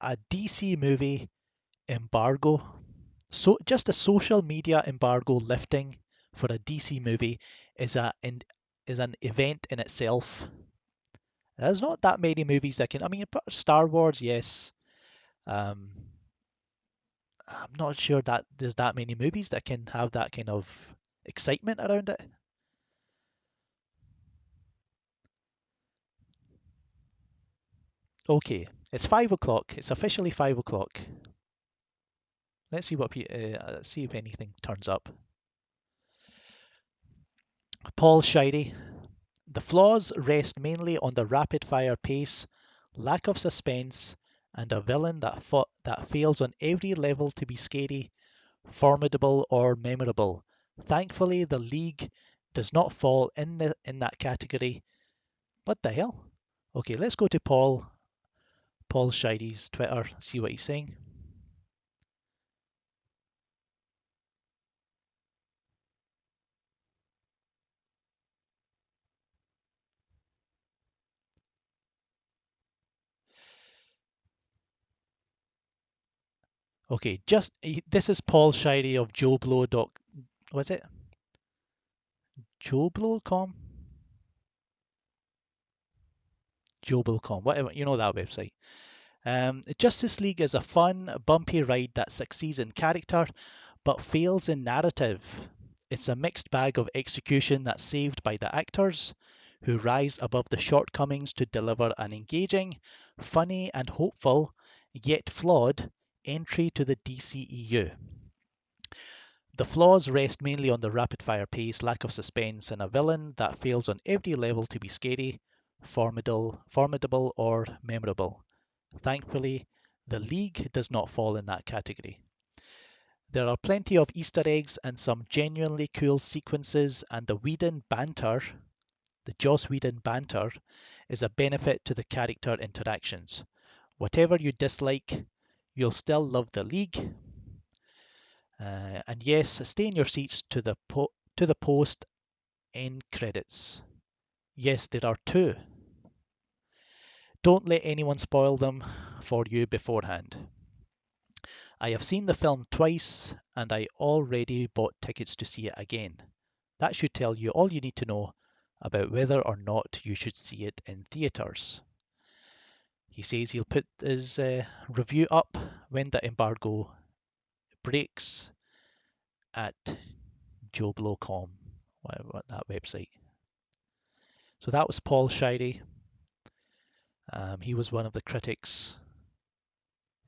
a DC movie embargo. So just a social media embargo lifting for a DC movie is an event in itself. There's not that many movies that can. I mean, Star Wars, yes. Um, I'm not sure that there's that many movies that can have that kind of excitement around it. Okay, it's 5 o'clock. It's officially 5 o'clock. Let's see let's see if anything turns up. Paul Shirey. The flaws rest mainly on the rapid-fire pace, lack of suspense, and a villain that fails on every level to be scary, formidable, or memorable. Thankfully, the League does not fall in that category. What the hell? Okay, let's go to Paul Shirey's Twitter, see what he's saying. Okay, this is Paul Shirey of JoBlo. Was it JoBlo.com? JoBlo.com, whatever, you know that website. Justice League is a fun, bumpy ride that succeeds in character but fails in narrative. It's a mixed bag of execution that's saved by the actors, who rise above the shortcomings to deliver an engaging, funny, and hopeful, yet flawed, entry to the DCEU. The flaws rest mainly on the rapid-fire pace, lack of suspense, and a villain that fails on every level to be scary, formidable, or memorable. Thankfully, the League does not fall in that category. There are plenty of Easter eggs and some genuinely cool sequences, and the Joss Whedon banter, is a benefit to the character interactions. Whatever you dislike, you'll still love the League. And yes, stay in your seats to the post end credits. Yes, there are two. Don't let anyone spoil them for you beforehand. I have seen the film twice and I already bought tickets to see it again. That should tell you all you need to know about whether or not you should see it in theatres. He says he'll put his review up when the embargo breaks at joblo.com, whatever that website. So that was Paul Shirey. He was one of the critics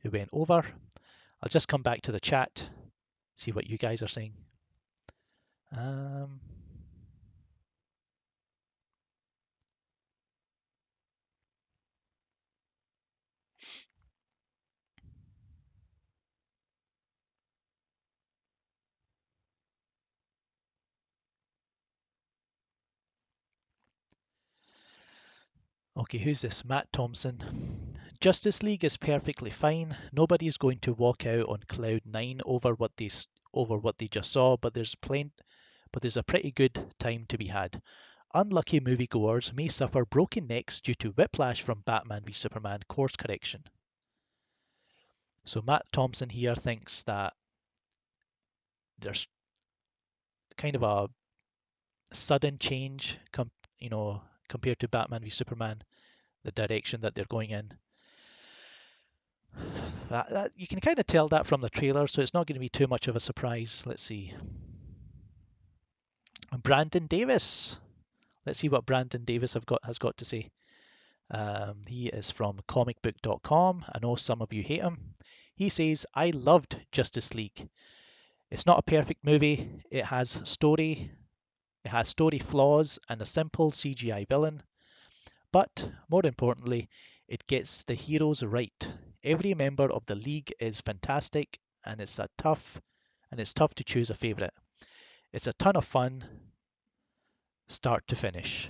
who went over. I'll just come back to the chat, see what you guys are saying. Okay, who's this? Matt Thompson. Justice League is perfectly fine. Nobody's going to walk out on cloud nine over what they just saw, but there's a pretty good time to be had. Unlucky moviegoers may suffer broken necks due to whiplash from Batman v Superman course correction. So Matt Thompson here thinks that there's kind of a sudden change, compared to Batman v Superman, the direction that they're going in. You can kind of tell that from the trailer, so it's not going to be too much of a surprise. Let's see. Brandon Davis. Let's see what Brandon Davis has got to say. He is from comicbook.com. I know some of you hate him. He says, I loved Justice League. It's not a perfect movie. It has story flaws and a simple CGI villain. But more importantly, it gets the heroes right. Every member of the League is fantastic, and it's tough to choose a favourite. It's a ton of fun, start to finish.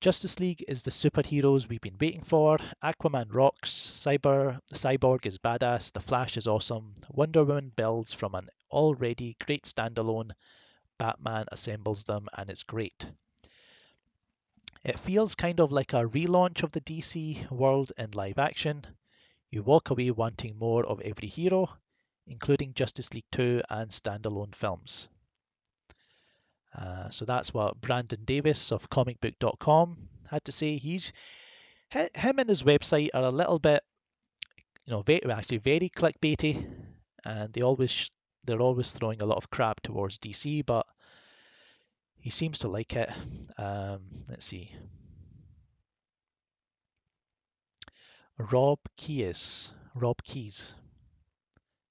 Justice League is the superheroes we've been waiting for. Aquaman rocks, Cyborg is badass, The Flash is awesome, Wonder Woman builds from an already great standalone, Batman assembles them, and it's great. It feels kind of like a relaunch of the DC world in live action. You walk away wanting more of every hero, including Justice League 2 and standalone films. So that's what Brandon Davis of comicbook.com had to say. Him and his website are a little bit, actually very clickbaity, and they're always throwing a lot of crap towards DC, but he seems to like it. Let's see. Rob Keyes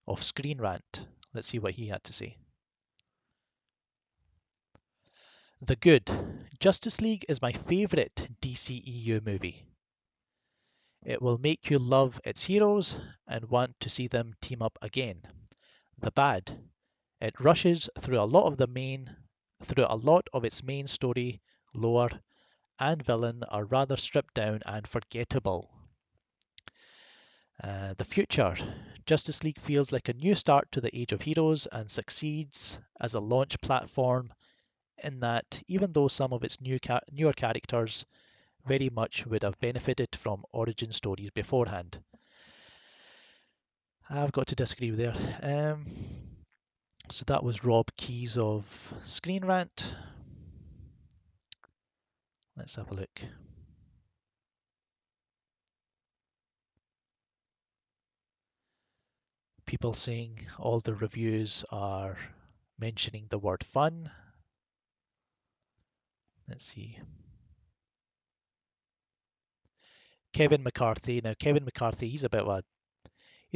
of Screen Rant. Let's see what he had to say. The Good. Justice League is my favourite DCEU movie. It will make you love its heroes and want to see them team up again. The Bad. It rushes through a lot of its main story, lore, and villain are rather stripped down and forgettable. The Future. Justice League feels like a new start to the Age of Heroes and succeeds as a launch platform in that even though some of its newer characters very much would have benefited from origin stories beforehand. I've got to disagree with there. So that was Rob Keyes of Screen Rant. Let's have a look. People saying all the reviews are mentioning the word fun. Let's see. Kevin McCarthy. Now, Kevin McCarthy, he's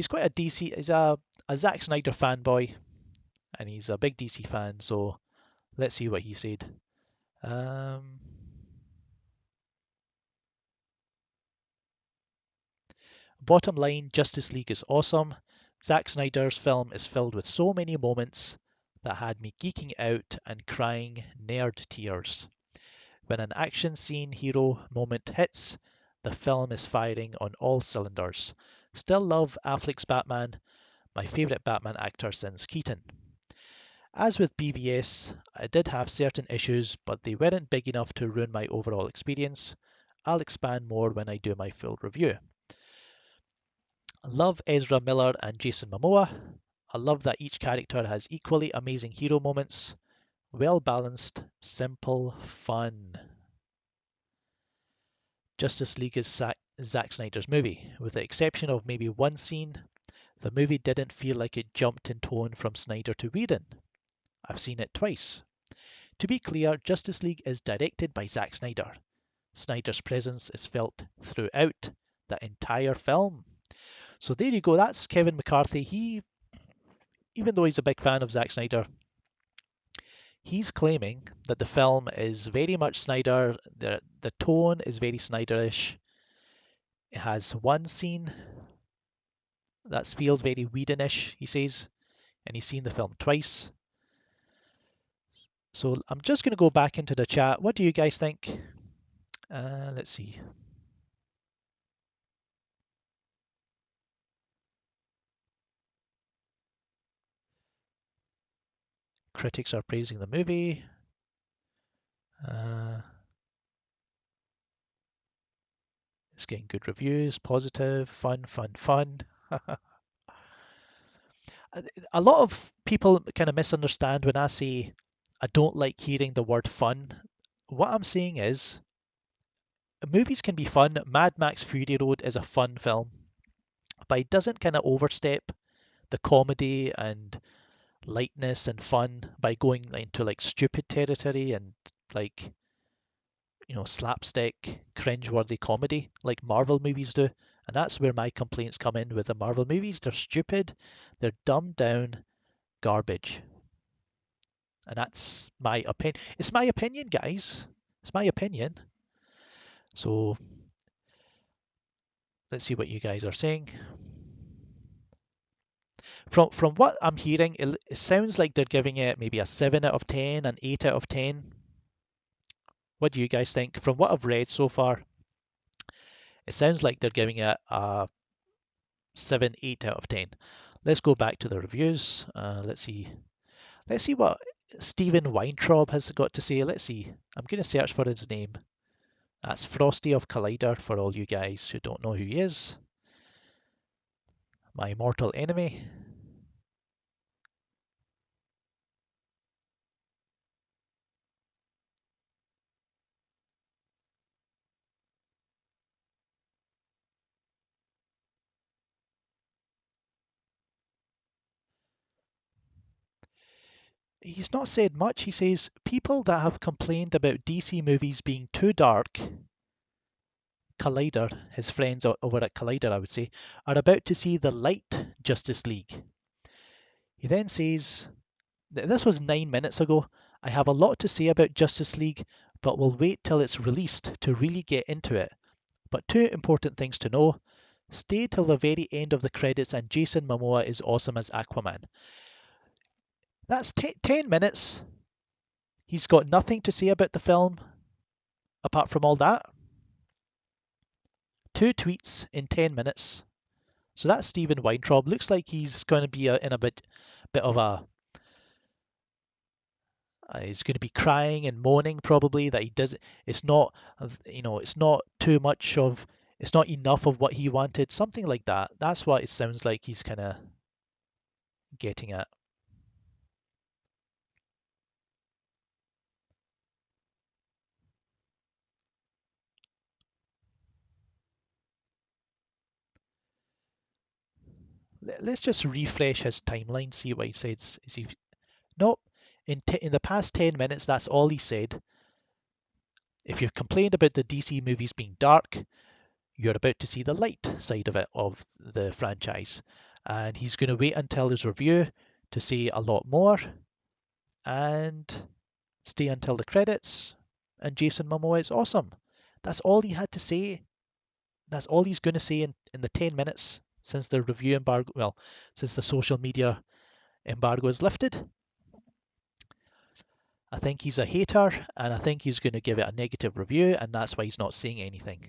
quite a DC, he's a Zack Snyder fanboy, and he's a big DC fan, so let's see what he said. Bottom line, Justice League is awesome. Zack Snyder's film is filled with so many moments that had me geeking out and crying nerd tears. When an action scene hero moment hits, the film is firing on all cylinders. Still love Affleck's Batman, my favourite Batman actor since Keaton. As with BVS, I did have certain issues, but they weren't big enough to ruin my overall experience. I'll expand more when I do my full review. Love Ezra Miller and Jason Momoa. I love that each character has equally amazing hero moments. Well balanced, simple, fun. Justice League is Zack Snyder's movie. With the exception of maybe one scene, the movie didn't feel like it jumped in tone from Snyder to Whedon. I've seen it twice. To be clear, Justice League is directed by Zack Snyder. Snyder's presence is felt throughout the entire film. So there you go, that's Kevin McCarthy. Even though he's a big fan of Zack Snyder, he's claiming that the film is very much Snyder. The tone is very Snyderish. It has one scene that feels very Whedonish, he says, and he's seen the film twice. So I'm just going to go back into the chat. What do you guys think? Let's see. Critics are praising the movie. It's getting good reviews, positive, fun. A lot of people kind of misunderstand when I say I don't like hearing the word fun. What I'm saying is movies can be fun. Mad Max Fury Road is a fun film, but it doesn't kind of overstep the comedy and lightness and fun by going into like stupid territory and like slapstick cringeworthy comedy like Marvel movies do. And that's where my complaints come in with the Marvel movies. They're stupid, they're dumbed down garbage. And that's my opinion. It's my opinion, guys. It's my opinion. So let's see what you guys are saying. From what I'm hearing, it sounds like they're giving it maybe a 7 out of 10, an 8 out of 10. What do you guys think? From what I've read so far, it sounds like they're giving it a 7, 8 out of 10. Let's go back to the reviews. Let's see. Let's see what Stephen Weintraub has got to say. Let's see. I'm going to search for his name. That's Frosty of Collider for all you guys who don't know who he is. My mortal enemy. He's not said much. He says people that have complained about DC movies being too dark, Collider, his friends over at Collider, I would say, are about to see the light Justice League. He then says, this was 9 minutes ago. I have a lot to say about Justice League, but we'll wait till it's released to really get into it. But two important things to know. Stay till the very end of the credits and Jason Momoa is awesome as Aquaman. That's 10 minutes. He's got nothing to say about the film apart from all that. Two tweets in 10 minutes. So that's Stephen Weintraub. Looks like he's going to be in a bit of a... he's going to be crying and moaning probably that he does. It's not, it's not too much of, it's not enough of what he wanted. Something like that. That's what it sounds like he's kind of getting at. Let's just refresh his timeline, see what he says. Nope. In the past 10 minutes, that's all he said. If you've complained about the DC movies being dark, you're about to see the light side of it, of the franchise. And he's going to wait until his review to say a lot more and stay until the credits. And Jason Momoa is awesome. That's all he had to say. That's all he's going to say in the 10 minutes since the review embargo, well, since the social media embargo is lifted. I think he's a hater, and I think he's going to give it a negative review, and that's why he's not saying anything.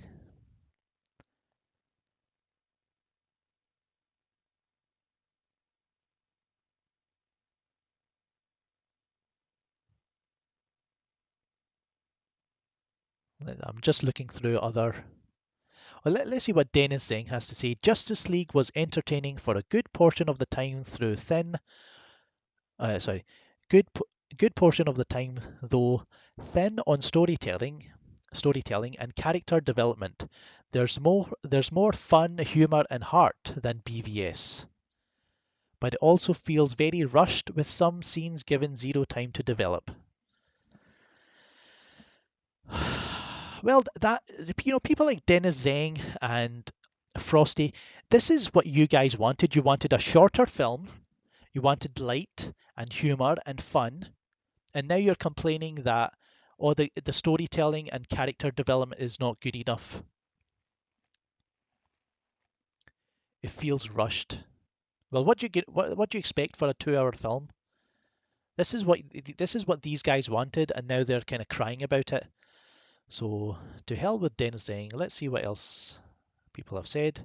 I'm just looking through other... Well, let's see what Dennis Tzeng has to say. Justice League was entertaining for a good portion of the time through thin... sorry. Good, good portion of the time, though thin on storytelling and character development. There's more fun, humor and heart than BVS. But it also feels very rushed with some scenes given zero time to develop. Well, that people like Dennis Zeng and Frosty, this is what you guys wanted. You wanted a shorter film, you wanted light and humor and fun, and now you're complaining that the storytelling and character development is not good enough. It feels rushed. Well, what do you get? What do you expect for a 2-hour film? This is what these guys wanted, and now they're kind of crying about it. So to hell with Dennis Zeng. Let's see what else people have said.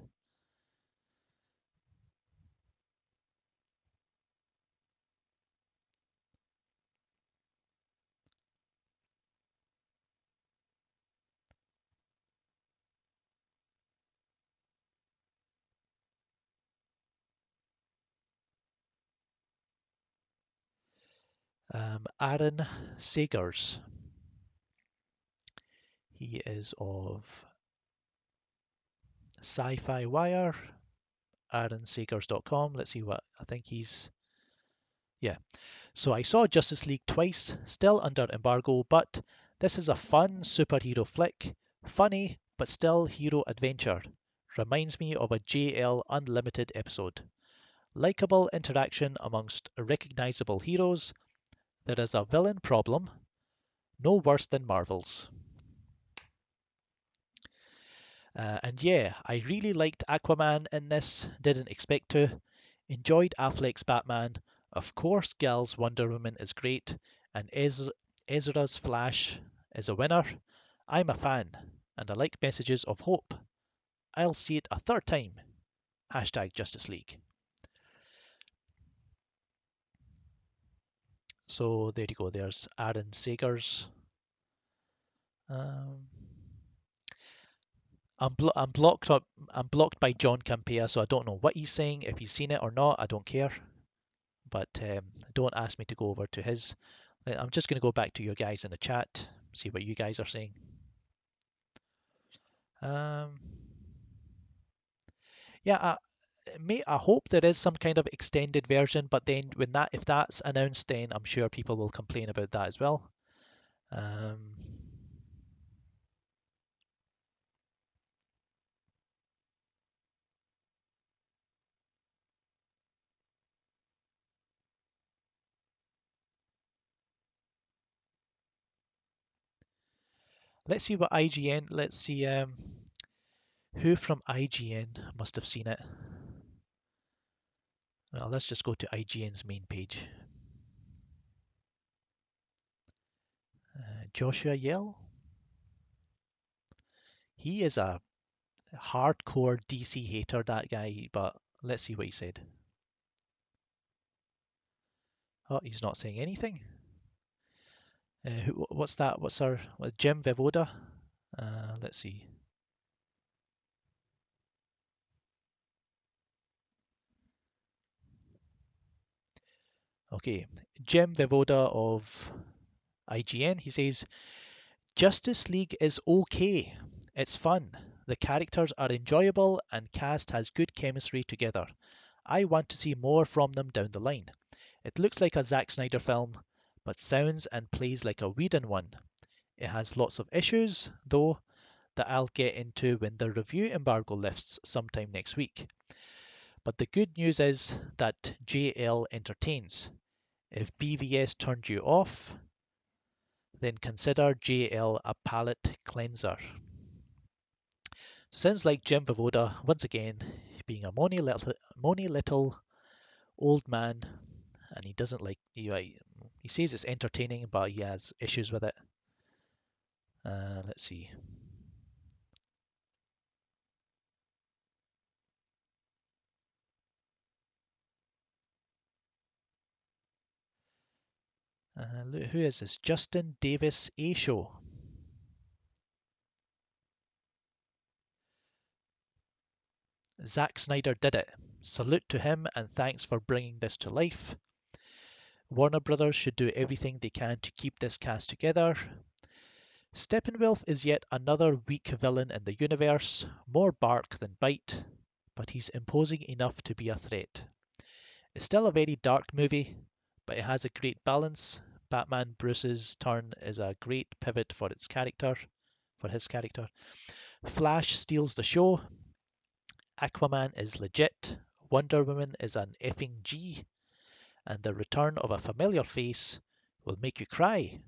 Aaron Sagers. He is of Sci-Fi Wire, aaronsagers.com. Let's see what I think he's. Yeah. So I saw Justice League twice, still under embargo, but this is a fun superhero flick, funny but still hero adventure. Reminds me of a JL Unlimited episode. Likeable interaction amongst recognizable heroes. There is a villain problem, no worse than Marvel's. And yeah, I really liked Aquaman in this, didn't expect to. Enjoyed Affleck's Batman. Of course, Gal's Wonder Woman is great, and Ezra's Flash is a winner. I'm a fan, and I like messages of hope. I'll see it a third time. Hashtag Justice League. So there you go, there's Aaron Sagers. Um, I'm blocked up. I'm blocked by John Campea, so I don't know what he's saying. If he's seen it or not, I don't care. But don't ask me to go over to his. I'm just going to go back to your guys in the chat, see what you guys are saying. Um, yeah, I hope there is some kind of extended version, but then if that's announced, then I'm sure people will complain about that as well. Um, let's see what IGN. Let's see who from IGN must have seen it. Well, let's just go to IGN's main page. Joshua Yell. He is a hardcore DC hater, that guy, but let's see what he said. Oh, he's not saying anything. What's that? What's our Jim Vejvoda? Let's see. Okay, Jim Vejvoda of IGN. He says Justice League is okay. It's fun. The characters are enjoyable and cast has good chemistry together. I want to see more from them down the line. It looks like a Zack Snyder film, but sounds and plays like a Whedon one. It has lots of issues, though, that I'll get into when the review embargo lifts sometime next week. But the good news is that JL entertains. If BVS turned you off, then consider JL a palate cleanser. So sounds like Jim Vejvoda, once again, being a moany little old man, and he doesn't like, he says it's entertaining, but he has issues with it. Let's see. Who is this? Justin Davis A Show. Zack Snyder did it. Salute to him and thanks for bringing this to life. Warner Brothers should do everything they can to keep this cast together. Steppenwolf is yet another weak villain in the universe, more bark than bite, but he's imposing enough to be a threat. It's still a very dark movie, but it has a great balance. Batman Bruce's turn is a great pivot for his character. Flash steals the show. Aquaman is legit. Wonder Woman is an effing G. And the return of a familiar face will make you cry.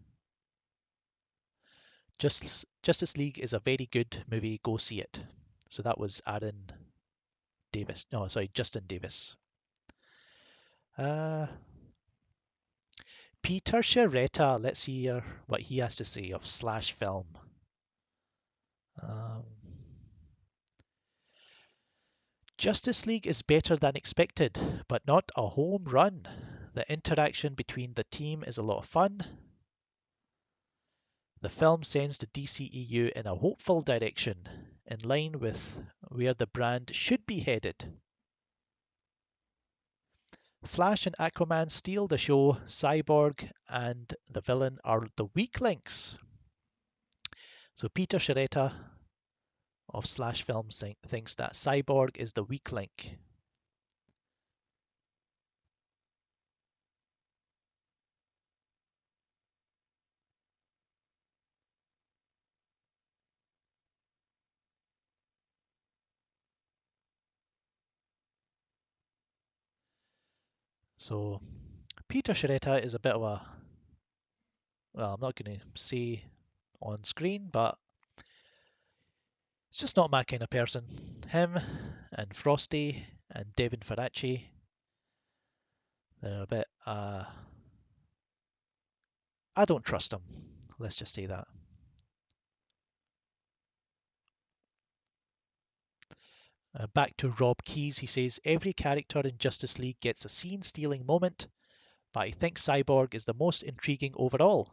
Justice League is a very good movie. Go see it. So that was Aaron Davis. No, sorry, Justin Davis. Peter Shiretta. Let's hear what he has to say of Slash Film. Um, Justice League is better than expected, but not a home run. The interaction between the team is a lot of fun. The film sends the DCEU in a hopeful direction, in line with where the brand should be headed. Flash and Aquaman steal the show. Cyborg and the villain are the weak links. So Peter Sciretta of Slash Films thinks that Cyborg is the weak link. So Peter Sciretta is a bit of a, well, I'm not going to say on screen, but it's just not my kind of person. Him and Frosty and Devin Faraci, they're a bit, I don't trust them. Let's just say that. Back to Rob Keyes, he says, every character in Justice League gets a scene-stealing moment, but I think Cyborg is the most intriguing overall.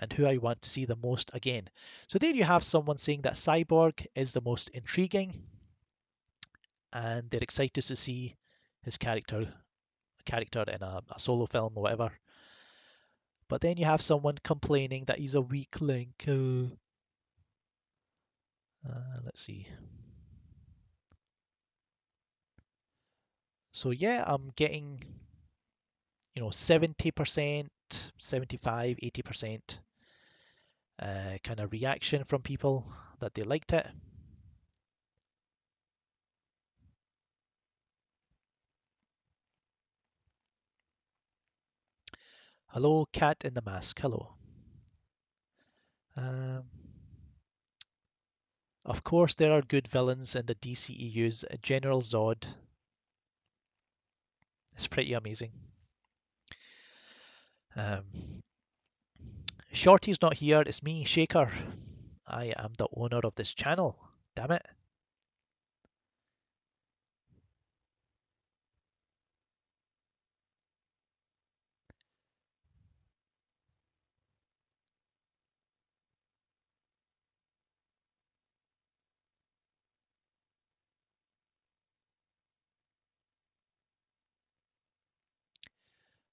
and who I want to see the most again. So there you have someone saying that Cyborg is the most intriguing, and they're excited to see his character in a solo film or whatever. But then you have someone complaining that he's a weak link. Let's see. So yeah, I'm getting 70%, 75, 80% kind of reaction from people that they liked it. Hello, cat in the mask. Hello. Um, of course, there are good villains in the DCEU's General Zod. It's pretty amazing. Shorty's not here. It's me, Shaker. I am the owner of this channel. Damn it.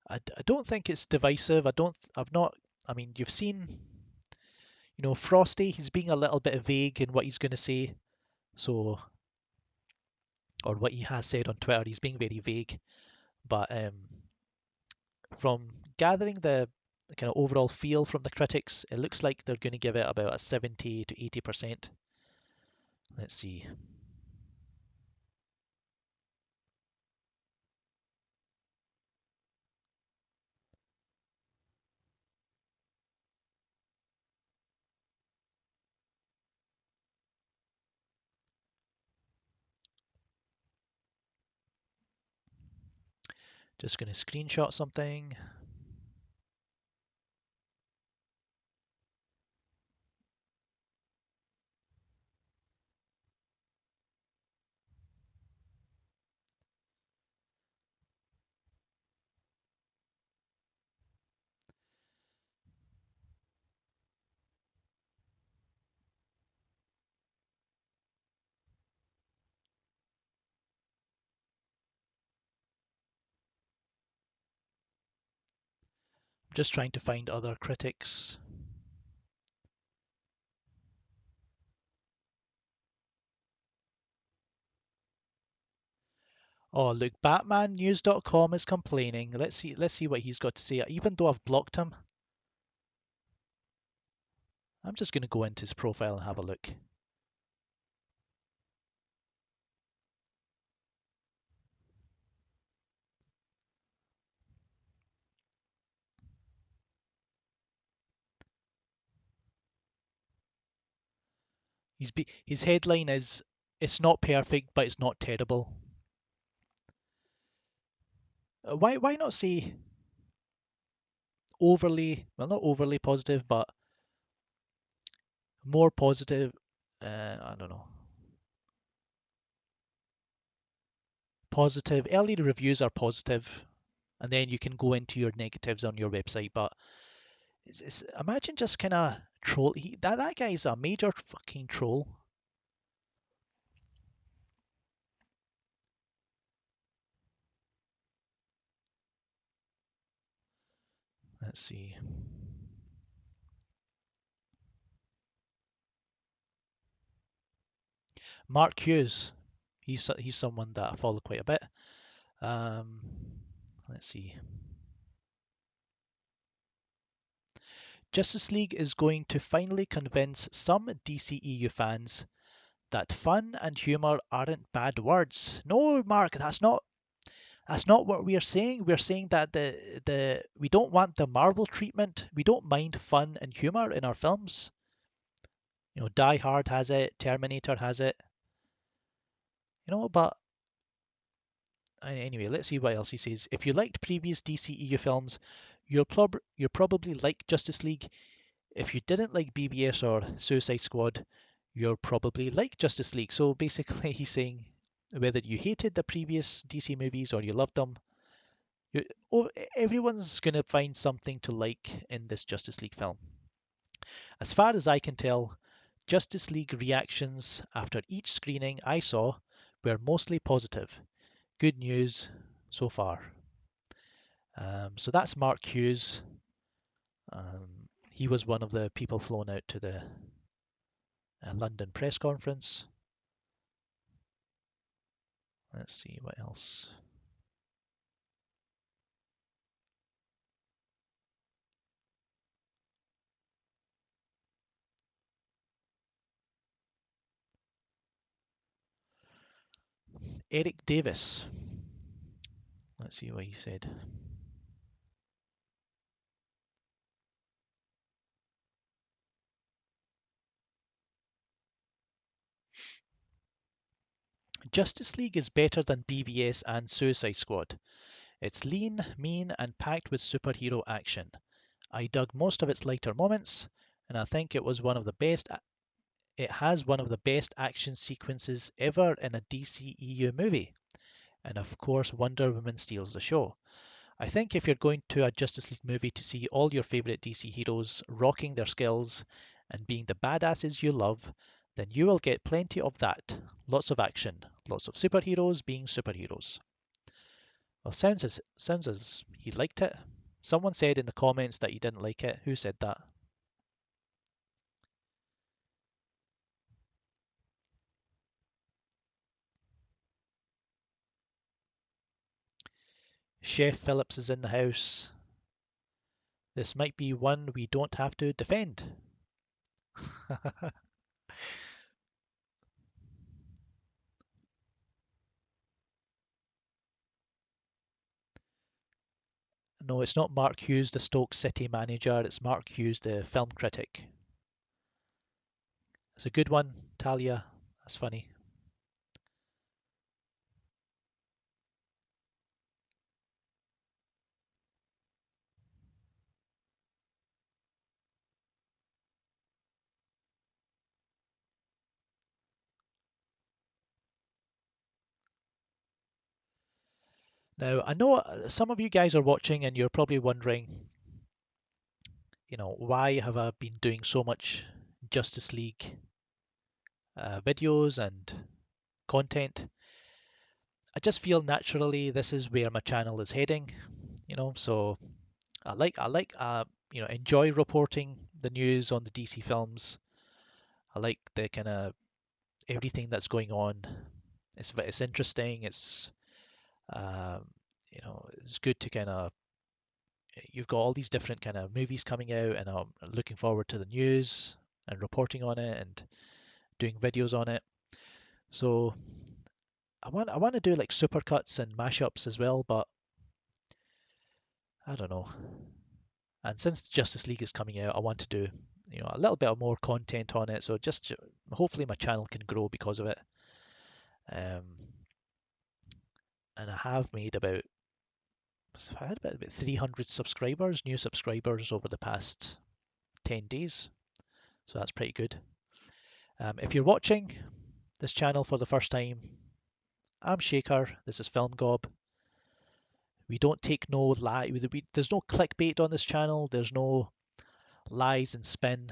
I don't think it's divisive. I've not, I mean, you've seen, Frosty, he's being a little bit vague in what he's going to say. So, or what he has said on Twitter, he's being very vague. But from gathering the kind of overall feel from the critics, it looks like they're going to give it about a 70 to 80%. Let's see. Just going to screenshot something. I'm just trying to find other critics. Oh, look, BatmanNews.com is complaining. Let's see what he's got to say. Even though I've blocked him, I'm just going to go into his profile and have a look. His headline is, "It's not perfect, but it's not terrible." Why not say overly, well, not overly positive, but more positive? I don't know. Positive. Early reviews are positive, and then you can go into your negatives on your website. But imagine just kind of troll. That guy's a major fucking troll. Let's see. Mark Hughes. He's someone that I follow quite a bit. Um, let's see. Justice League is going to finally convince some DCEU fans that fun and humor aren't bad words. No, Mark, that's not what we are saying. We're saying that the we don't want the Marvel treatment. We don't mind fun and humor in our films. Die Hard has it, Terminator has it. But anyway, let's see what else he says. If you liked previous DCEU films, you'll probably like Justice League. If you didn't like BBS or Suicide Squad, you'll probably like Justice League. So basically, he's saying whether you hated the previous DC movies or you loved them, everyone's going to find something to like in this Justice League film. As far as I can tell, Justice League reactions after each screening I saw were mostly positive. Good news so far. So that's Mark Hughes. He was one of the people flown out to the London press conference. Let's see what else. Eric Davis. Let's see what he said. Justice League is better than BVS and Suicide Squad. It's lean, mean, and packed with superhero action. I dug most of its lighter moments, and I think it was one of the best. It has one of the best action sequences ever in a DCEU movie. And of course, Wonder Woman steals the show. I think if you're going to a Justice League movie to see all your favourite DC heroes rocking their skills and being the badasses you love, then you will get plenty of that. Lots of action, lots of superheroes being superheroes. Well, sounds as he liked it. Someone said in the comments that he didn't like it. Who said that? Chef Phillips is in the house. This might be one we don't have to defend. No, it's not Mark Hughes, the Stoke City manager. It's Mark Hughes, the film critic. It's a good one, Talia. That's funny. Now, I know some of you guys are watching and you're probably wondering, why have I been doing so much Justice League videos and content? I just feel naturally this is where my channel is heading, so enjoy reporting the news on the DC films. I like the kind of everything that's going on. It's interesting. Um, it's good to kind of you've got all these different kind of movies coming out, and I'm looking forward to the news and reporting on it and doing videos on it. So I want to do like supercuts and mashups as well, but I don't know. And since Justice League is coming out, I want to do a little bit of more content on it. So just hopefully my channel can grow because of it. Um, and I have made about I had about 300 subscribers, new subscribers over the past 10 days. So that's pretty good. If you're watching this channel for the first time, I'm Shaker. This is Film Gob. We don't take no lie. There's no clickbait on this channel. There's no lies and spin.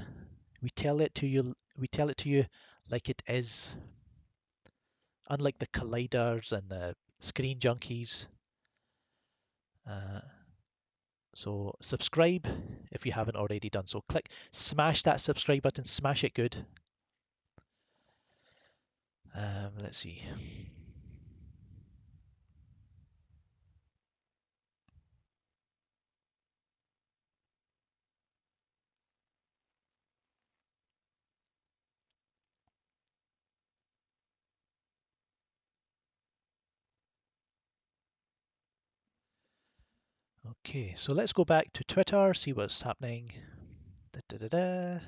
We tell it to you. We tell it to you like it is. Unlike the colliders and the screen junkies. Uh, so subscribe if you haven't already done so. Smash that subscribe button. Smash it good. Let's see. Okay, so let's go back to Twitter, see what's happening. Da, da, da, da.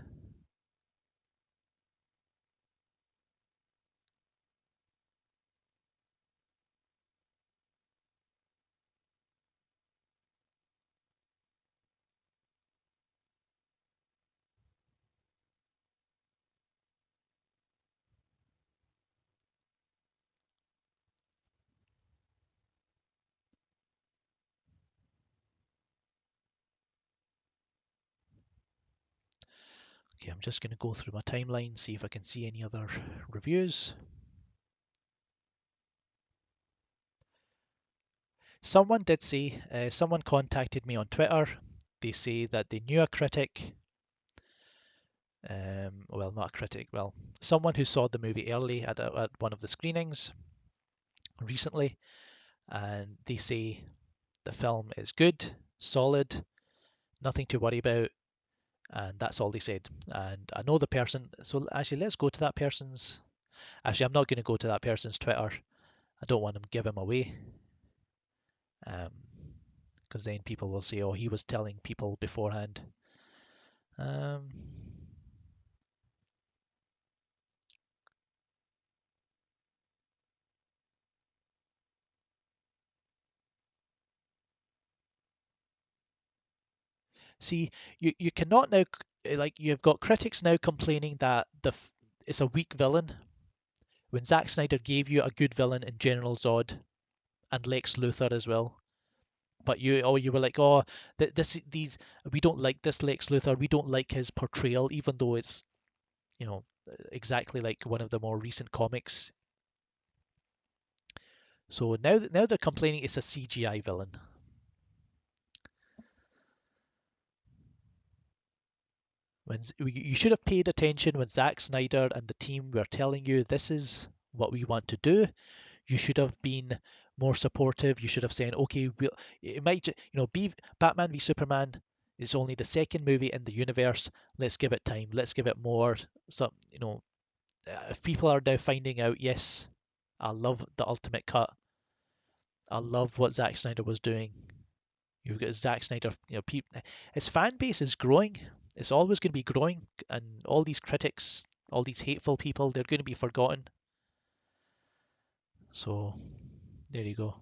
Okay, I'm just going to go through my timeline, see if I can see any other reviews. Someone did say, someone contacted me on Twitter. They say that they knew a critic, well, not a critic, well, someone who saw the movie early at one of the screenings recently, and they say the film is good, solid, nothing to worry about, and that's all they said. And I know the person, so actually, let's go to that person's. Actually, I'm not going to go to that person's Twitter. I don't want to give him away, because then people will say, "Oh, he was telling people beforehand." Um, See, you cannot now, like, you've got critics now complaining that it's a weak villain when Zack Snyder gave you a good villain in General Zod and Lex Luthor as well. But you were like, oh, these we don't like this Lex Luthor. We don't like his portrayal, even though it's, exactly like one of the more recent comics. So now they're complaining it's a CGI villain. You should have paid attention when Zack Snyder and the team were telling you this is what we want to do. You should have been more supportive. You should have said, okay, it might, be Batman v Superman is only the second movie in the universe. Let's give it time. Let's give it more. So, if people are now finding out, yes, I love the ultimate cut. I love what Zack Snyder was doing. You've got Zack Snyder, his fan base is growing. It's always going to be growing, and all these critics, all these hateful people, they're going to be forgotten. So there you go.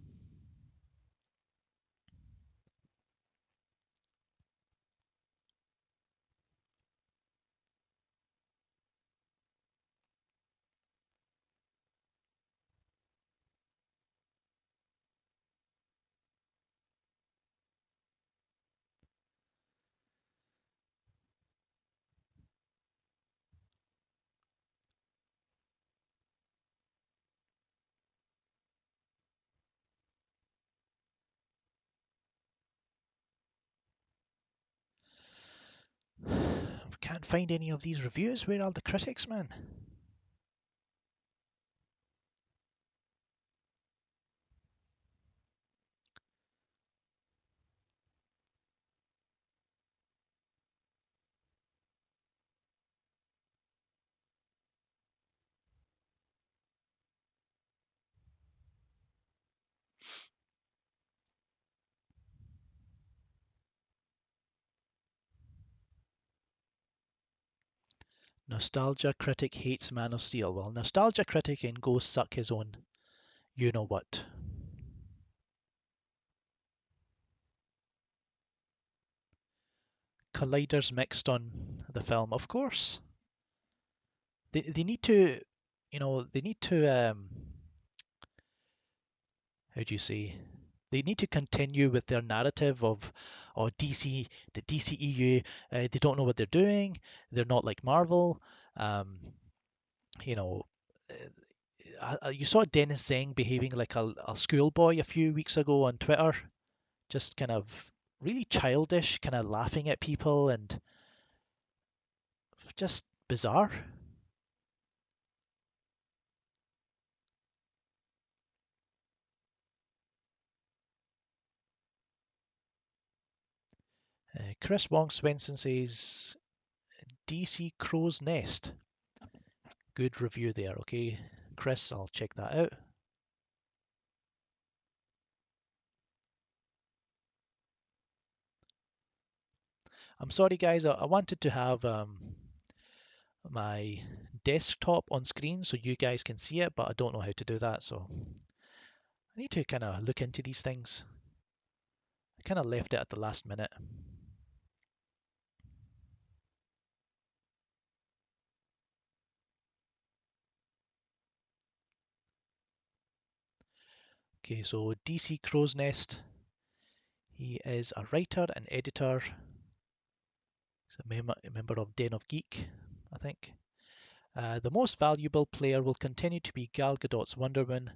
Can't find any of these reviews. Where are the critics, man? Nostalgia critic hates Man of Steel. Well, Nostalgia critic can go suck his own you know what. Colliders mixed on the film, of course. They need to, they need to, how do you say? They need to continue with their narrative of, oh, DC, the DCEU, they don't know what they're doing. They're not like Marvel. Um, you know, you saw Dennis Tzeng behaving like a schoolboy a few weeks ago on Twitter, just kind of really childish, kind of laughing at people and just bizarre. Chris Wong Swenson says DC Crow's Nest. Good review there. Okay, Chris, I'll check that out. I'm sorry, guys. I wanted to have my desktop on screen so you guys can see it, but I don't know how to do that. So I need to kind of look into these things. I kind of left it at the last minute. Okay, so DC Crow's Nest. He is a writer and editor. a member of Den of Geek, I think. The most valuable player will continue to be Gal Gadot's Wonder Woman,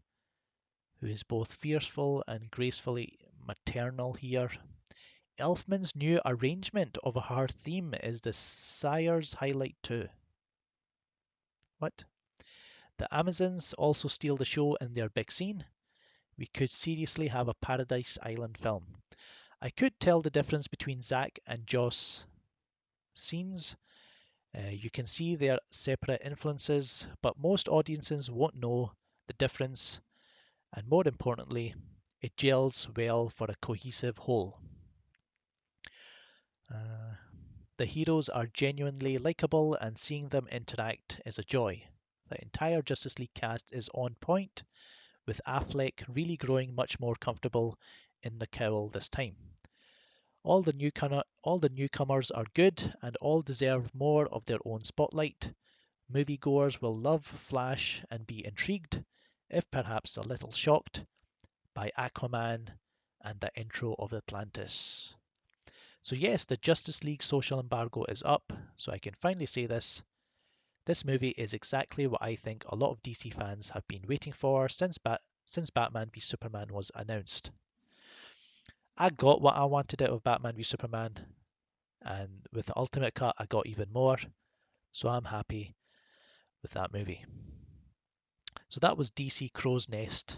who is both fearful and gracefully maternal here. Elfman's new arrangement of her theme is the Sire's highlight too. What? The Amazons also steal the show in their big scene. We could seriously have a Paradise Island film. I could tell the difference between Zack and Joss scenes. You can see their separate influences, but most audiences won't know the difference, and more importantly, it gels well for a cohesive whole. The heroes are genuinely likable, and seeing them interact is a joy. The entire Justice League cast is on point, with Affleck really growing much more comfortable in the cowl this time. All the newcomers are good, and all deserve more of their own spotlight. Moviegoers will love Flash and be intrigued, if perhaps a little shocked, by Aquaman and the intro of Atlantis. So yes, the Justice League social embargo is up, so I can finally say this. This movie is exactly what I think a lot of DC fans have been waiting for since Batman v Superman was announced. I got what I wanted out of Batman v Superman, and with the Ultimate Cut I got even more, so I'm happy with that movie. So that was DC Crow's Nest.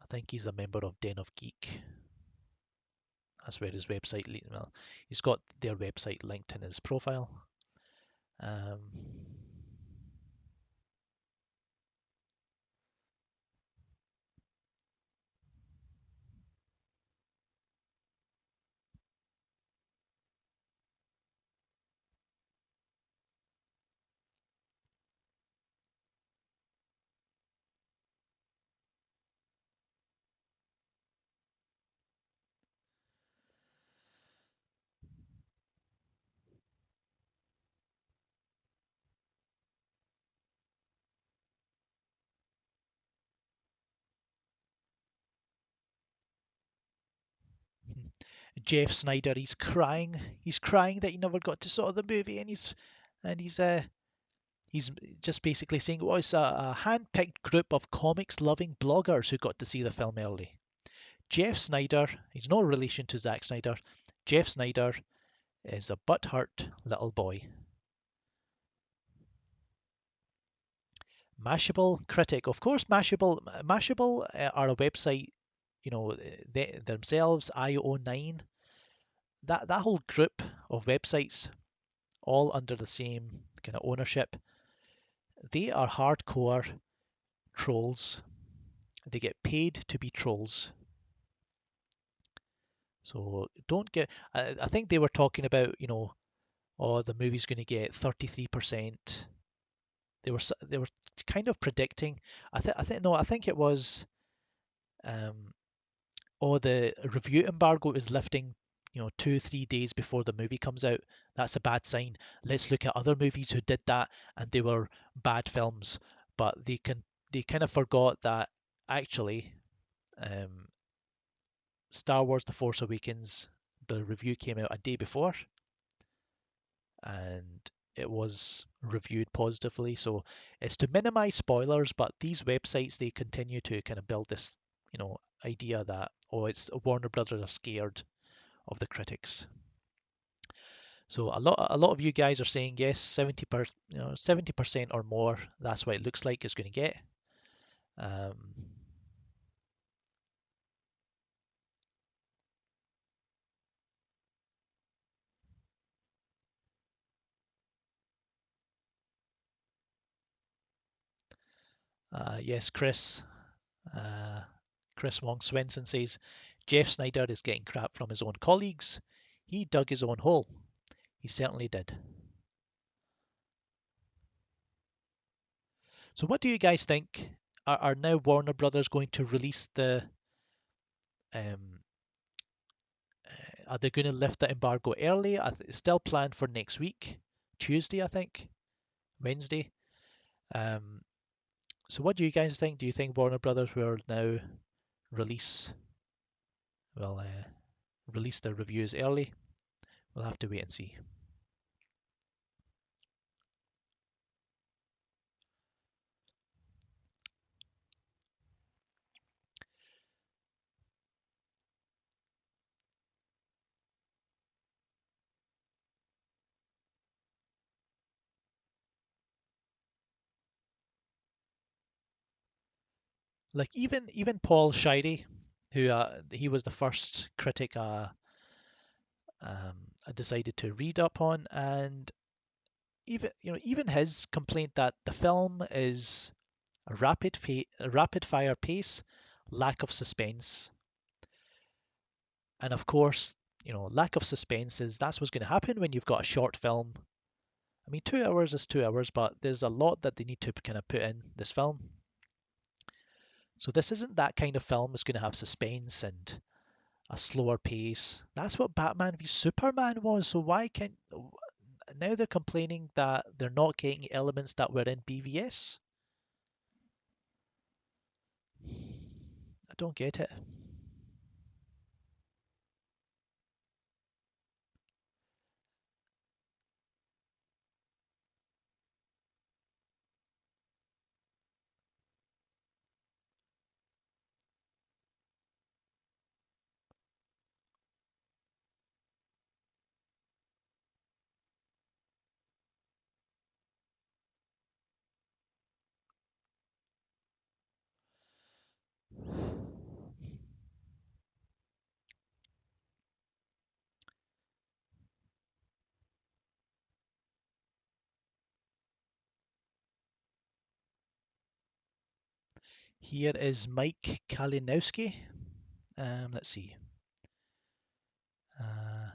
I think he's a member of Den of Geek. That's where his website, well, he's got their website linked in his profile. Um, Jeff Snyder, he's crying. He's crying that he never got to saw the movie, and he's just basically saying, "Oh, it's a hand-picked group of comics-loving bloggers who got to see the film early." Jeff Snyder, he's no relation to Zack Snyder. Jeff Snyder is a butthurt little boy. Mashable critic, of course. Mashable are a website, they themselves. IO9. That whole group of websites, all under the same kind of ownership, they are hardcore trolls. They get paid to be trolls. So don't get. I think they were talking about, oh, the movie's going to get 33%. They were kind of predicting. I think it was. Um, oh, the review embargo is lifting. 2-3 days before the movie comes out. That's a bad sign. Let's look at other movies who did that, and they were bad films. But they kind of forgot that actually, um, Star Wars: The Force Awakens, the review came out a day before, and it was reviewed positively. So it's to minimize spoilers, but these websites, they continue to kind of build this, idea that, oh, it's Warner Brothers are scared of the critics. So a lot of you guys are saying yes, 70% or more. That's what it looks like it's going to get. Um, yes, Chris. Uh, Chris Wong Swenson says Jeff Snyder is getting crap from his own colleagues. He dug his own hole. He certainly did. So, what do you guys think? Are now Warner Brothers going to release the? Um, are they going to lift the embargo early? It's still planned for next week, Tuesday, I think, Wednesday. Um, so, what do you guys think? Do you think Warner Brothers will now release? Will release their reviews early? We'll have to wait and see. Like even Paul Shirey, who he was the first critic I decided to read up on, and even his complaint that the film is a rapid fire pace, lack of suspense, and of course, lack of suspense is that's what's going to happen when you've got a short film. I mean, 2 hours is 2 hours, but there's a lot that they need to kind of put in this film. So this isn't that kind of film. It's going to have suspense and a slower pace. That's what Batman v Superman was. So why can't now they're complaining that they're not getting elements that were in BVS? I don't get it. Here is Mike Kalinowski. Let's see. Uh,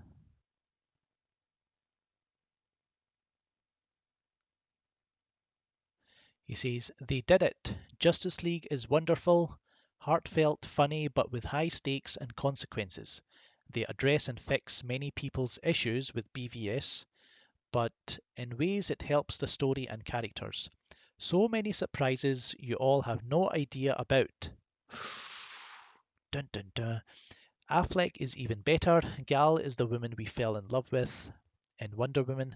he says, they did it. Justice League is wonderful, heartfelt, funny, but with high stakes and consequences. They address and fix many people's issues with BVS, but in ways it helps the story and characters. So many surprises you all have no idea about. Dun dun dun. Affleck is even better. Gal is the woman we fell in love with in Wonder Woman.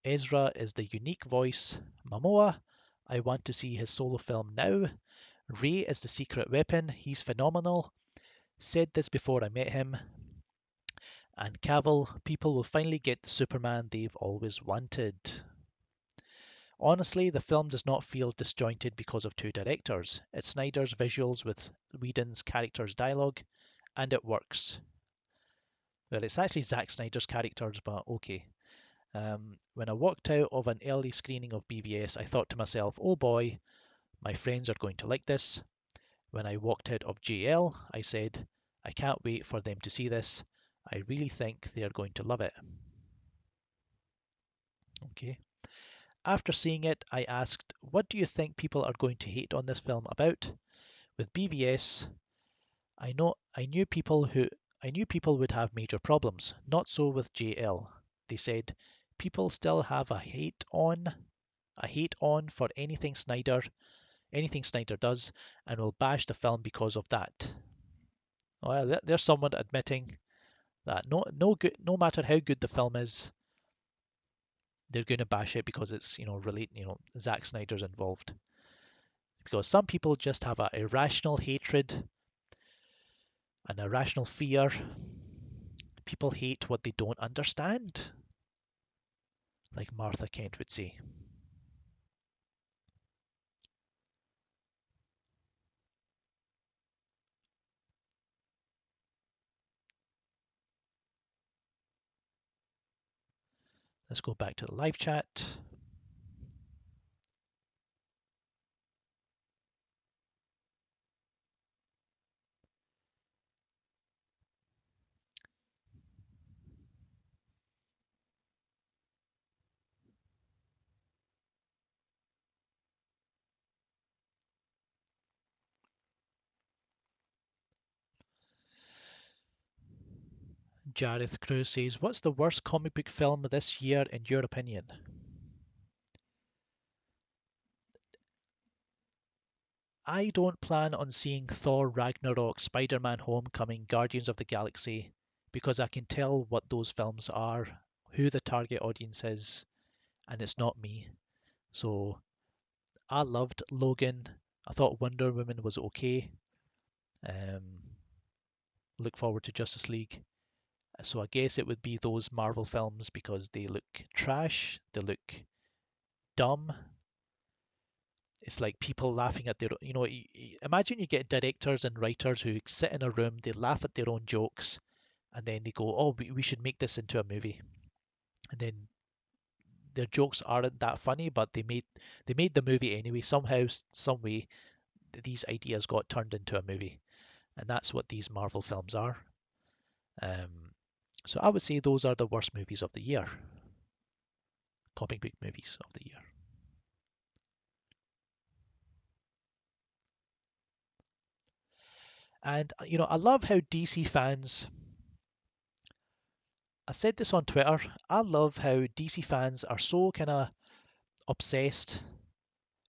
Ezra is the unique voice. Momoa, I want to see his solo film now. Ray is the secret weapon. He's phenomenal. Said this before I met him. And Cavill, people will finally get the Superman they've always wanted. Honestly, the film does not feel disjointed because of two directors. It's Snyder's visuals with Whedon's characters' dialogue, and it works. Well, it's actually Zack Snyder's characters, but okay. When I walked out of an early screening of BVS, I thought to myself, oh boy, my friends are going to like this. When I walked out of JL, I said, I can't wait for them to see this. I really think they are going to love it. Okay. After seeing it, I asked, what do you think people are going to hate on this film about? With BVS, I knew people would have major problems. Not so with JL. They said people still have a hate on for anything Snyder does, and will bash the film because of that. Well, there's someone admitting that no matter how good the film is, they're going to bash it because it's Zack Snyder's involved. Because some people just have an irrational hatred, an irrational fear. People hate what they don't understand, like Martha Kent would say. Let's go back to the live chat. Jareth Cruz says, what's the worst comic book film this year in your opinion? I don't plan on seeing Thor Ragnarok, Spider-Man Homecoming, Guardians of the Galaxy, because I can tell what those films are, who the target audience is, and it's not me. So I loved Logan. I thought Wonder Woman was okay. Um, look forward to Justice League. So I guess it would be those Marvel films because they look trash, they look dumb. It's like people laughing at their, imagine you get directors and writers who sit in a room, they laugh at their own jokes, and then they go, oh, we should make this into a movie. And then their jokes aren't that funny, but they made the movie anyway. Somehow, some way, these ideas got turned into a movie, and that's what these Marvel films are. Um, so I would say those are the worst movies of the year, comic book movies of the year. And I love how DC fans. I said this on Twitter. I love how DC fans are so kind of obsessed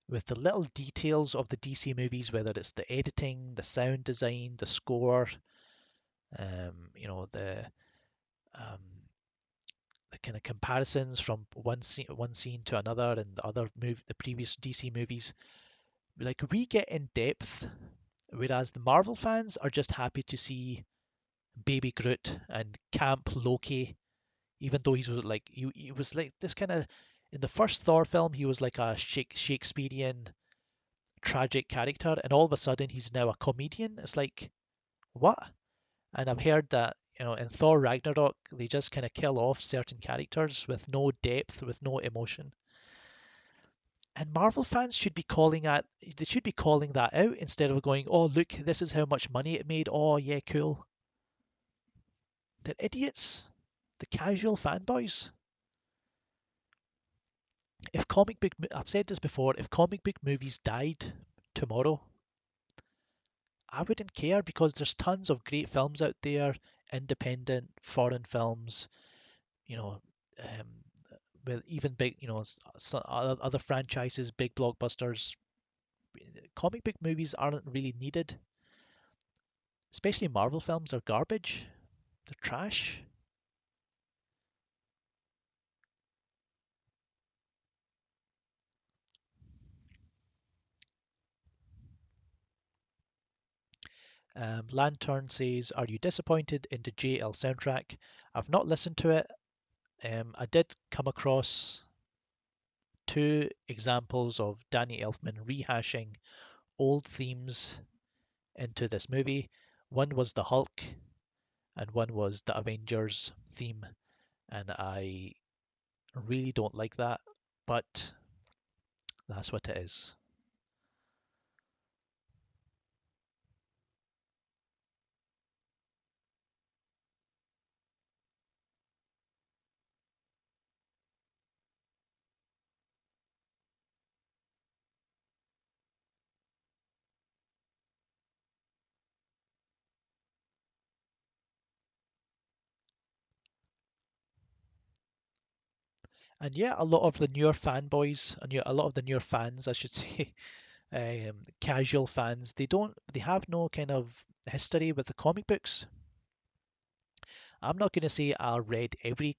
with the little details of the DC movies, whether it's the editing, the sound design, the score, the um, the kind of comparisons from one scene to another, and the previous DC movies. Like we get in depth, whereas the Marvel fans are just happy to see Baby Groot and Camp Loki, even though he was like this kind of in the first Thor film he was like a Shakespearean tragic character, and all of a sudden he's now a comedian. It's like what? And I've heard that in Thor Ragnarok they just kind of kill off certain characters with no depth, with no emotion. And Marvel fans should be calling that out instead of going, oh look, this is how much money it made. Oh yeah, cool. They're idiots. The casual fanboys. I've said this before, if comic book movies died tomorrow, I wouldn't care because there's tons of great films out there, independent foreign films, you know, um, with even big, other franchises, big blockbusters. Comic book movies aren't really needed, especially Marvel films are garbage. They're trash. Lantern says, "Are you disappointed in the JL soundtrack?" I've not listened to it. I did come across two examples of Danny Elfman rehashing old themes into this movie. One was the Hulk, and one was the Avengers theme, and I really don't like that, but that's what it is. And yeah, a lot of the newer fanboys, a lot of the newer fans, I should say, casual fans, they have no kind of history with the comic books. I'm not going to say I read every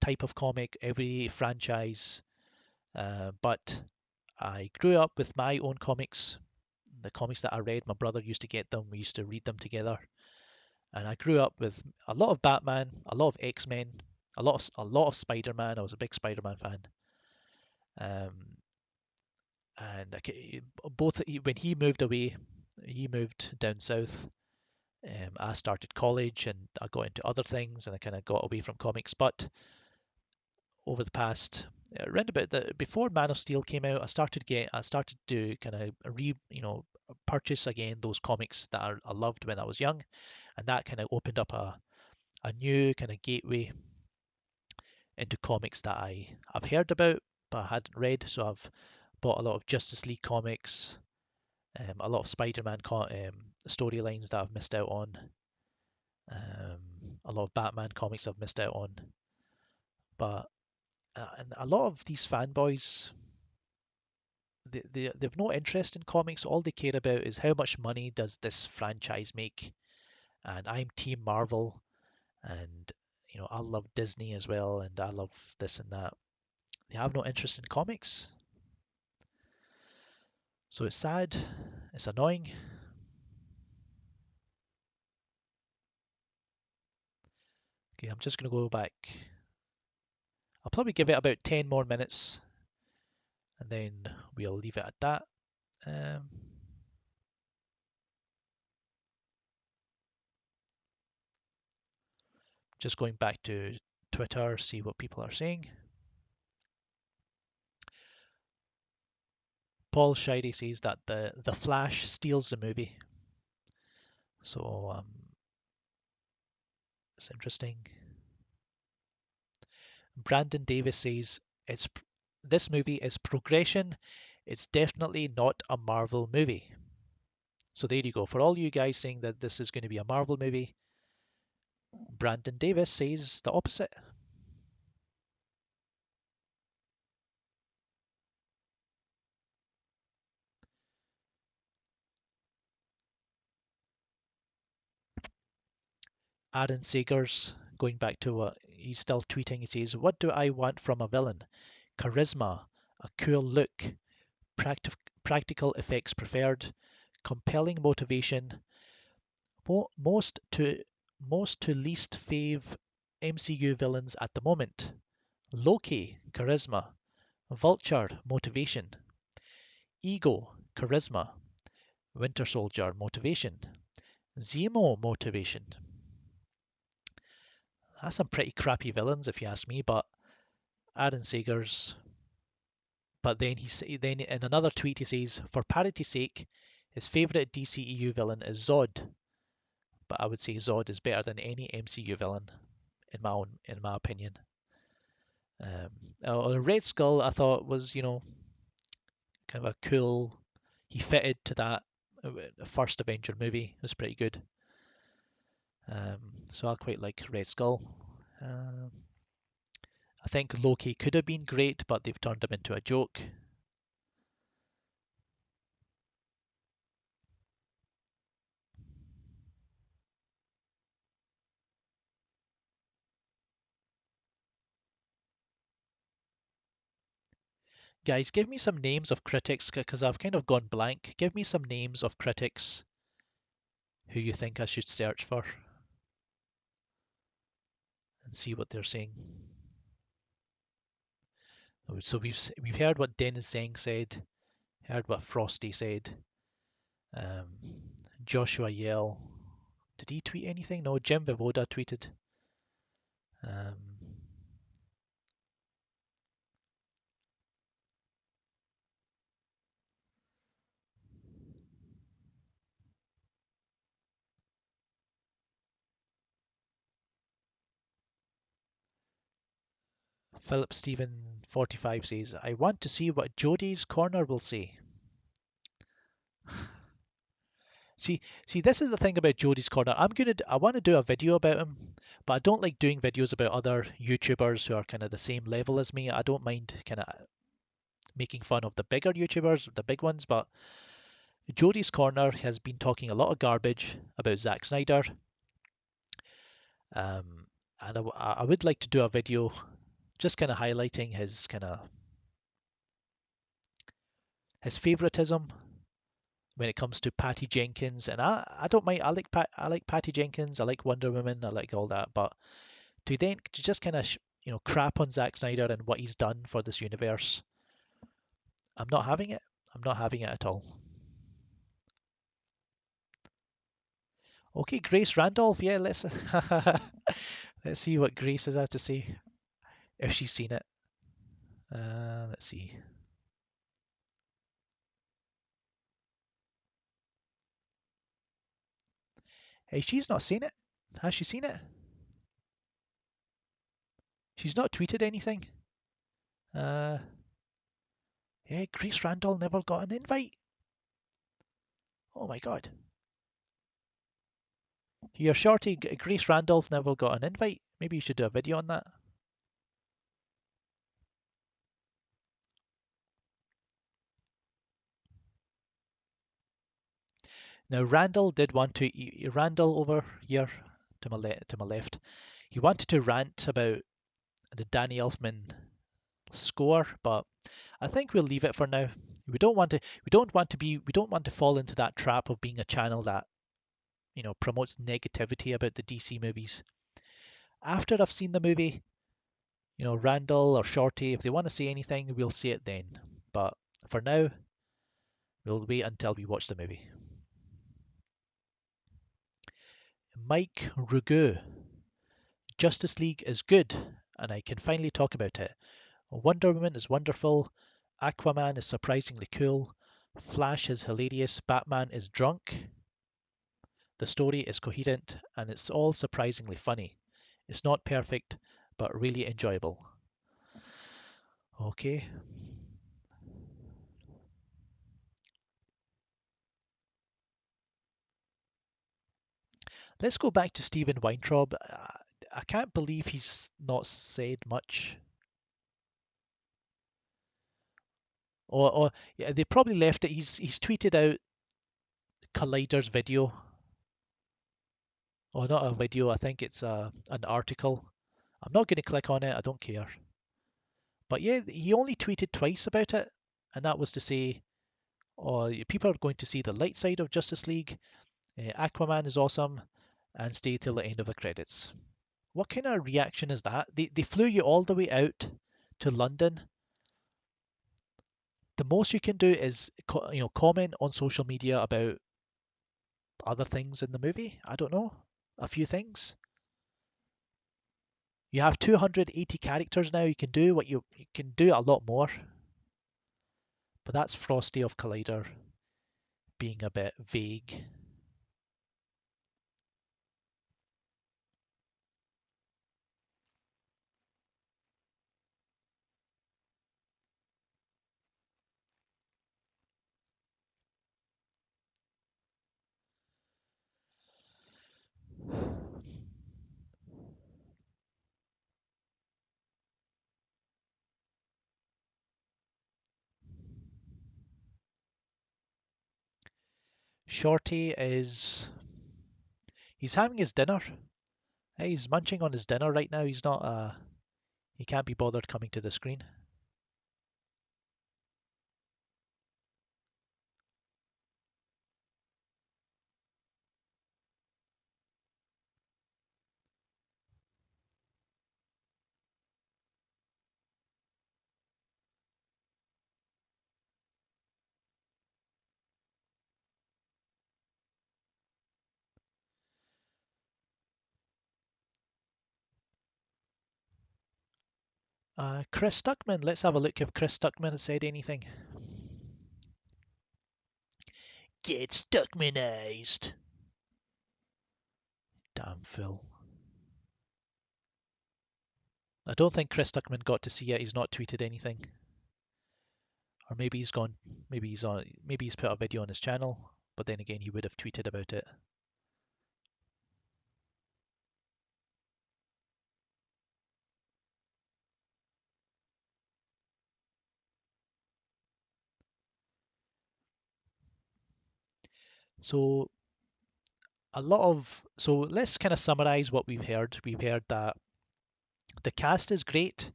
type of comic, every franchise, but I grew up with my own comics. The comics that I read, my brother used to get them. We used to read them together, and I grew up with a lot of Batman, a lot of X-Men, a lot of Spider-Man. I was a big Spider-Man fan. Um, and both when he moved away, he moved down south. I started college and I got into other things, and I kind of got away from comics. But over the past around about the before Man of Steel came out, I started to kind of purchase again those comics that I loved when I was young, and that kind of opened up a new kind of gateway into comics that I've heard about but I hadn't read. So I've bought a lot of Justice League comics, a lot of Spider-Man storylines that I've missed out on, a lot of Batman comics I've missed out on. But and a lot of these fanboys, they've no interest in comics. All they care about is how much money does this franchise make. And I'm Team Marvel, and I love Disney as well, and I love this and that. They have no interest in comics, so it's sad. It's annoying. Okay, I'm just gonna go back. I'll probably give it about 10 more minutes, and then we'll leave it at that. Um, just going back to Twitter, see what people are saying. Paul Shirey says that the Flash steals the movie, so it's interesting. Brandon Davis says it's this movie is progression. It's definitely not a Marvel movie. So there you go. For all you guys saying that this is going to be a Marvel movie, Brandon Davis says the opposite. Aaron Sagers, going back to what he's still tweeting, he says, "What do I want from a villain? Charisma, a cool look, practical effects preferred, compelling motivation, most to least fave MCU villains at the moment. Loki, charisma. Vulture, motivation. Ego, charisma. Winter Soldier, motivation. Zemo, motivation." That's some pretty crappy villains, if you ask me. But Aaron Sagers. But then in another tweet he says, "For parity's sake, his favourite DCEU villain is Zod." But I would say Zod is better than any MCU villain in my opinion. Red Skull I thought was kind of a cool. He fitted to that first Avenger movie. It was pretty good. So I quite like Red Skull. I think Loki could have been great, but they've turned him into a joke. Guys, give me some names of critics because I've kind of gone blank. Give me some names of critics who you think I should search for and see what they're saying. So we've heard what Dennis Tzeng said, heard what Frosty said. Um, Joshua Yell, did he tweet anything? No, Jim Vejvoda tweeted. Um, Philip Stephen 45 says, "I want to see what Jodie's corner will say." See, this is the thing about Jodie's corner. I want to do a video about him, but I don't like doing videos about other YouTubers who are kind of the same level as me. I don't mind kind of making fun of the bigger YouTubers, the big ones, but Jodie's corner has been talking a lot of garbage about Zack Snyder. And I would like to do a video just kind of highlighting his favoritism when it comes to Patty Jenkins. And I don't mind. I like Patty Jenkins. I like Wonder Woman. I like all that. But to just kind of crap on Zack Snyder and what he's done for this universe, I'm not having it. I'm not having it at all. Okay, Grace Randolph. Yeah, let's let's see what Grace has had to say if she's seen it. Let's see. Hey, she's not seen it. Has she seen it? She's not tweeted anything. Uh, yeah, Grace Randall never got an invite. Oh my god. Here, Shorty, Grace Randolph never got an invite. Maybe you should do a video on that. Now, Randall did want to. Randall over here to my left. He wanted to rant about the Danny Elfman score, but I think we'll leave it for now. We don't want to. We don't want to be. We don't want to fall into that trap of being a channel that promotes negativity about the DC movies. After I've seen the movie, Randall or Shorty, if they want to say anything, we'll say it then. But for now, We'll wait until we watch the movie. Mike Rougeau. Justice League is good, and I can finally talk about it. Wonder Woman is wonderful. Aquaman is surprisingly cool. Flash is hilarious. Batman is drunk. The story is coherent, and it's all surprisingly funny. It's not perfect, but really enjoyable. Okay. Let's go back to Stephen Weintraub. I can't believe he's not said much. Or yeah, they probably left it. He's tweeted out Collider's video. Or not a video, I think it's an article. I'm not going to click on it, I don't care. But yeah, he only tweeted twice about it, and that was to say, oh, people are going to see the light side of Justice League. Aquaman is awesome, and stay till the end of the credits. What kind of reaction is that? They flew you all the way out to London. The most you can do is comment on social media about other things in the movie. I don't know, a few things. You have 280 characters now. You can do you can do a lot more. But that's Frosty of Collider being a bit vague. Shorty is he's having his dinner. Hey, he's munching on his dinner right now. He's not he can't be bothered coming to the screen. Chris Stuckman. Let's have a look if Chris Stuckman has said anything. Get Stuckmanized. Damn fool. I don't think Chris Stuckman got to see it. He's not tweeted anything. Or maybe he's gone. Maybe he's put a video on his channel. But then again, he would have tweeted about it. So let's kind of summarize what we've heard. We've heard that the cast is great,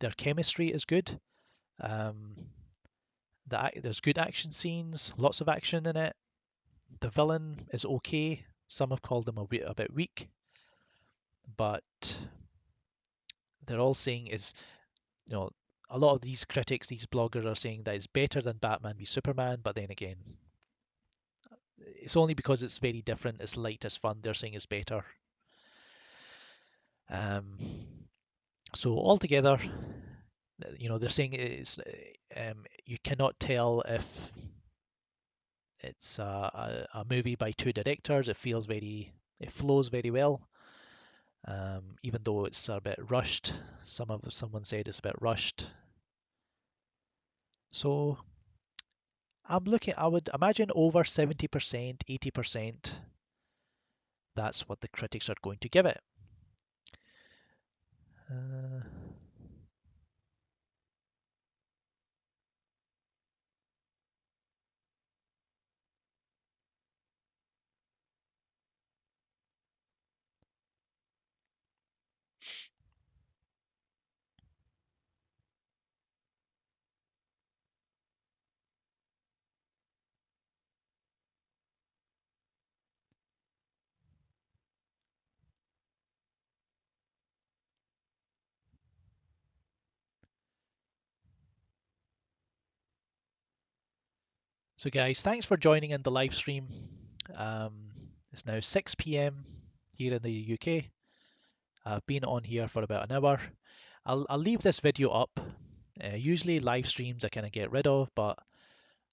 their chemistry is good, um, there's good action scenes, lots of action in it. The villain is okay. Some have called him a bit weak, but they're all saying is, you know, a lot of these critics, these bloggers are saying that it's better than Batman v Superman, but then again, it's only because it's very different, it's light, it's fun, they're saying it's better. Um, so altogether, they're saying it's you cannot tell if it's a movie by two directors. It flows very well, even though it's a bit rushed. Someone said it's a bit rushed. So I would imagine over 70%, 80%. That's what the critics are going to give it. Uh, So guys, thanks for joining in the live stream. It's now 6 p.m. here in the UK. I've been on here for about an hour. I'll leave this video up. Usually live streams I kind of get rid of, but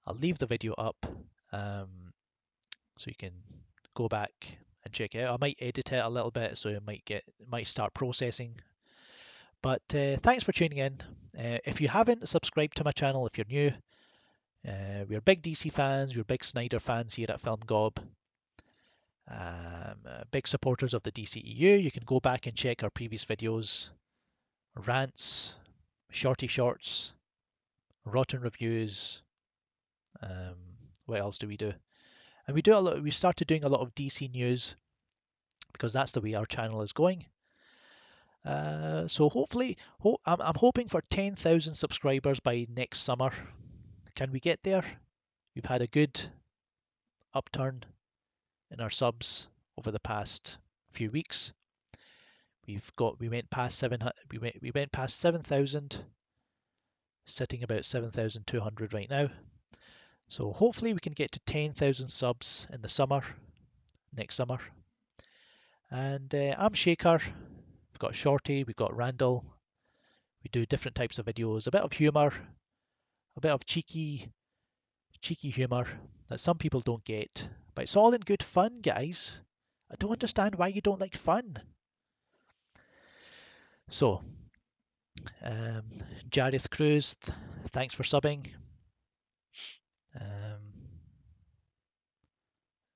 I'll leave the video up so you can go back and check it out. I might edit it a little bit so it might start processing. But thanks for tuning in. If you haven't subscribed to my channel, if you're new, we're big DC fans, we're big Snyder fans here at Film Gob. Big supporters of the DCEU. You can go back and check our previous videos, rants, shorty shorts, rotten reviews. What else do we do? And we do a lot. We started doing a lot of DC news because that's the way our channel is going. So hopefully, I'm hoping for 10,000 subscribers by next summer. Can we get there? We've had a good upturn in our subs over the past few weeks. We went past 7,000, sitting about 7,200 right now. So hopefully we can get to 10,000 subs in the summer, next summer. And I'm Shaker. We've got Shorty, we've got Randall. We do different types of videos, a bit of humour, a bit of cheeky humour that some people don't get. But it's all in good fun, guys. I don't understand why you don't like fun. So, Jareth Cruz, thanks for subbing.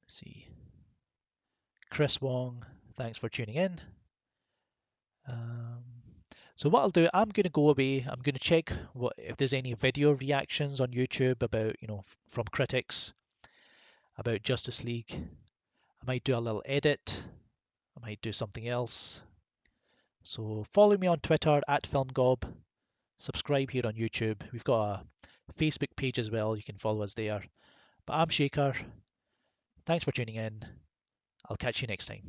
Let's see. Chris Wong, thanks for tuning in. So what I'll do, I'm going to go away. I'm going to check if there's any video reactions on YouTube about, from critics about Justice League. I might do a little edit. I might do something else. So follow me on Twitter @FilmGob. Subscribe here on YouTube. We've got a Facebook page as well. You can follow us there. But I'm Shaker. Thanks for tuning in. I'll catch you next time.